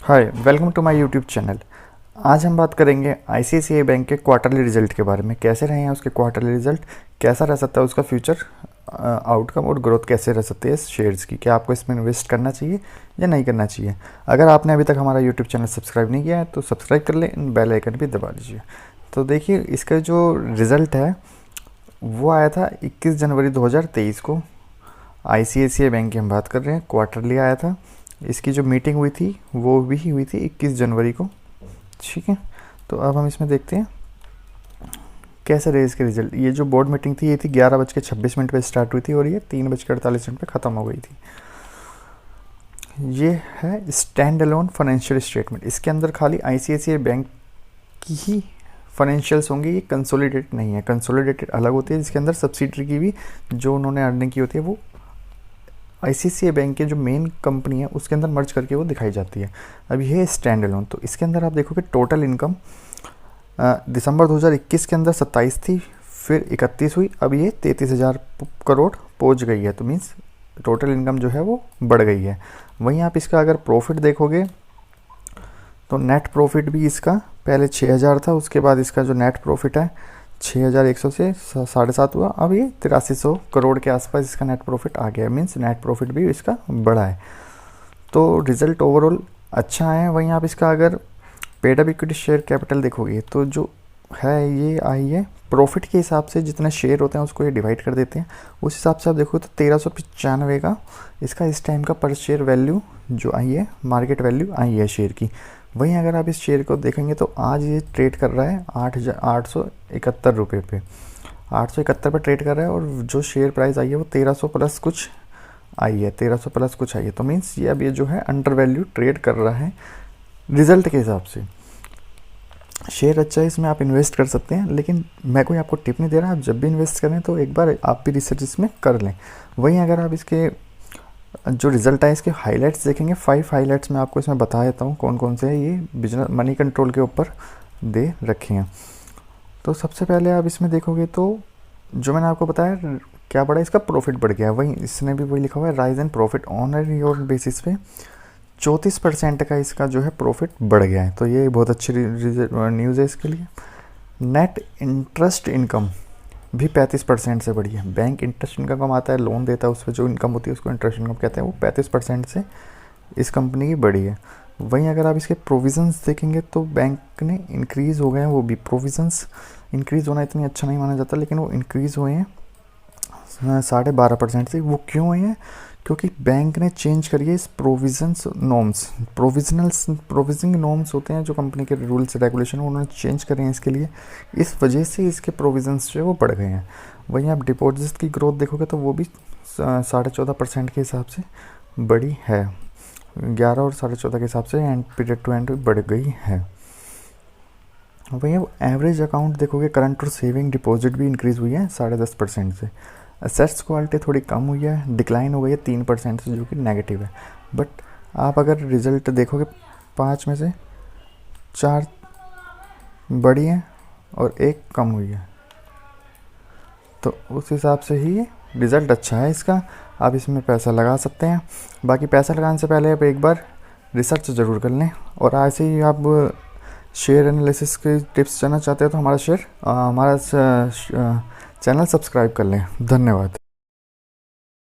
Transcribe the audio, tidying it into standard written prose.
Hi, welcome to my YouTube channel. आज हम बात करेंगे आईसीआईसीआई बैंक के क्वार्टरली रिजल्ट के बारे में। कैसे रहे हैं उसके क्वार्टरली रिजल्ट, कैसा रह सकता है उसका फ्यूचर आउटकम और ग्रोथ कैसे रह सकती है इस शेयर्स की, क्या आपको इसमें इन्वेस्ट करना चाहिए या नहीं करना चाहिए। अगर आपने अभी तक हमारा यूट्यूब चैनल सब्सक्राइब नहीं किया है तो सब्सक्राइब कर लें, बेल आइकन भी दबा दीजिए। तो देखिए, इसका जो रिज़ल्ट है वो आया था 21 जनवरी 2023 को। आईसीआईसीआई बैंक की हम बात कर रहे हैं, क्वार्टरली आया था। इसकी जो मीटिंग हुई थी वो भी हुई थी 21 जनवरी को। ठीक है, तो अब हम इसमें देखते हैं कैसे रहे इसके रिजल्ट। ये जो बोर्ड मीटिंग थी ये थी 11:26 पे स्टार्ट हुई थी और ये 3:48 पे ख़त्म हो गई थी। ये है स्टैंड अलोन फाइनेंशियल स्टेटमेंट। इसके अंदर खाली आईसीआईसीआई बैंक की ही फाइनेंशियल्स होंगे, ये कंसोलिडेटेड नहीं है। कंसोलिडेटेड अलग होती है, जिसके अंदर सब्सिडरी की भी जो उन्होंने अर्निंग की होती है वो आईसीआईसीआई बैंक के जो मेन कंपनी है उसके अंदर मर्ज करके वो दिखाई जाती है। अब ये है स्टैंड अलोन। तो इसके अंदर आप देखोगे टोटल इनकम दिसंबर 2021 के अंदर 27 थी, फिर 31 हुई, अब ये 33,000 करोड़ पहुंच गई है। तो मीन्स टोटल इनकम जो है वो बढ़ गई है। वहीं आप इसका अगर प्रॉफिट देखोगे तो नेट प्रॉफिट भी इसका पहले 6,000 था, उसके बाद इसका जो नेट प्रॉफिट है 6,100 से 7.5 हुआ, अब ये 8300 करोड़ के आसपास इसका नेट प्रॉफिट आ गया। मीन्स नेट प्रॉफिट भी इसका बढ़ा है। तो रिज़ल्ट ओवरऑल अच्छा है। वहीं आप इसका अगर paid up equity share capital देखोगे तो जो है ये आई है प्रॉफिट के हिसाब से, जितने शेयर होते हैं उसको ये डिवाइड कर देते हैं, उस हिसाब से आप देखो तो 1395 का इसका इस टाइम का पर शेयर वैल्यू जो आई है, मार्केट वैल्यू आई है शेयर की। वहीं अगर आप इस शेयर को देखेंगे तो आज ये ट्रेड कर रहा है 8,871 रुपये पे, 871 पे ट्रेड कर रहा है। और जो शेयर प्राइस आई है वो 1300 प्लस कुछ आई है, 1300 प्लस कुछ आई है। तो मीन्स ये अब ये जो है अंडर वैल्यू ट्रेड कर रहा है रिजल्ट के हिसाब से। शेयर अच्छा है, इसमें आप इन्वेस्ट कर सकते हैं, लेकिन मैं कोई आपको टिप नहीं दे रहा। आप जब भी इन्वेस्ट करें तो एक बार आप भी रिसर्च इसमें कर लें। वहीं अगर आप इसके जो रिज़ल्ट है इसके हाइलाइट्स देखेंगे, 5 हाइलाइट्स मैं आपको इसमें बता देता हूँ कौन कौन से हैं। ये बिजनेस मनी कंट्रोल के ऊपर दे रखे हैं। तो सबसे पहले आप इसमें देखोगे तो जो मैंने आपको बताया क्या बढ़ा, इसका प्रॉफिट बढ़ गया है। वहीं इसने भी वही लिखा हुआ है rise and profit on year basis पे 34% का इसका जो है प्रॉफिट बढ़ गया है। तो ये बहुत अच्छी न्यूज़ है इसके लिए। नेट इंटरेस्ट इनकम भी 35% से बढ़ी है। बैंक इंटरेस्ट इनकम आता है, लोन देता है, उस पर जो इनकम होती है उसको इंटरेस्ट इनकम कहते हैं, वो 35% से इस कंपनी की बढ़ी है। वहीं अगर आप इसके प्रोविजंस देखेंगे तो बैंक ने इंक्रीज़ हो गए हैं, वो भी प्रोविजंस इंक्रीज़ होना इतनी अच्छा नहीं माना जाता, लेकिन वो इंक्रीज़ हुए हैं 12.5% से। वो क्यों हुए हैं? क्योंकि बैंक ने चेंज करी है इस प्रोविजंस नॉर्म्स, प्रोविजनिंग नॉर्म्स होते हैं जो कंपनी के रूल्स रेगुलेशन उन्होंने चेंज करे हैं इसके लिए। इस वजह से इसके प्रोविजंस जो है वो बढ़ गए हैं। वहीं आप डिपॉजिट की ग्रोथ देखोगे तो वो भी 14.5% के हिसाब से बढ़ी है, 11 और 14.5 के हिसाब से एंड पीरियड टू एंड बढ़ गई है। वहीं अब एवरेज अकाउंट देखोगे, करंट और सेविंग डिपॉजिट भी इंक्रीज़ हुई है 10.5% से। असेट्स क्वालिटी थोड़ी कम हुई है, डिक्लाइन हो गई है 3% से, जो कि नेगेटिव है। बट आप अगर रिज़ल्ट देखोगे 5 में से 4 बढ़ी है और 1 कम हुई है, तो उस हिसाब से ही रिज़ल्ट अच्छा है इसका। आप इसमें पैसा लगा सकते हैं। बाकी पैसा लगाने से पहले आप एक बार रिसर्च ज़रूर कर लें। और ऐसे ही आप शेयर एनालिसिस के टिप्स जानना चाहते हैं तो हमारा चैनल सब्सक्राइब कर लें। धन्यवाद।